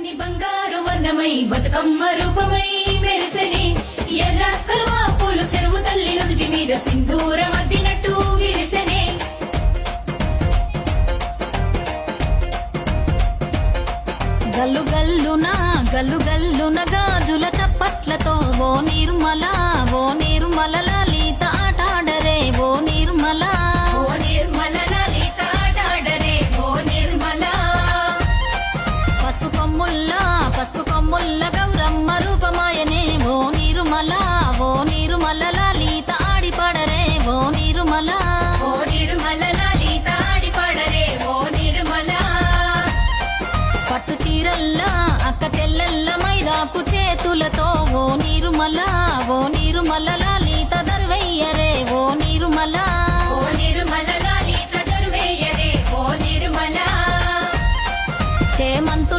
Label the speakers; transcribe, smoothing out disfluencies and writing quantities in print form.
Speaker 1: తెల్లని బంగారు వర్ణమై బతుకమ్మ రూపమై మెరిసెనే ఎర్ర కలువ పూలు చెరువు తల్లి నుదుటి మీద సింధూరం అద్దినట్టు విరిసెనే
Speaker 2: గల్లు గల్లున గాజుల చప్పట్లతో ఓ నిర్మల లలిత ఆటాడరే ఓ నిర్మల
Speaker 1: లలిత ఆటాడరే ఓ నిర్మల
Speaker 2: పసుపు కొమ్ముల్ల గౌరమ్మ రూపమాయనే ఓ నిర్మల లలిత ఆడిపాడరే ఓ నిర్మల
Speaker 1: లలిత ఆడిపాడరే ఓ నిర్మల
Speaker 2: పట్టు చీరల్లా అక్క తెల్లల్ల మైదాకు చేతులతో ఓ నిర్మల లాలి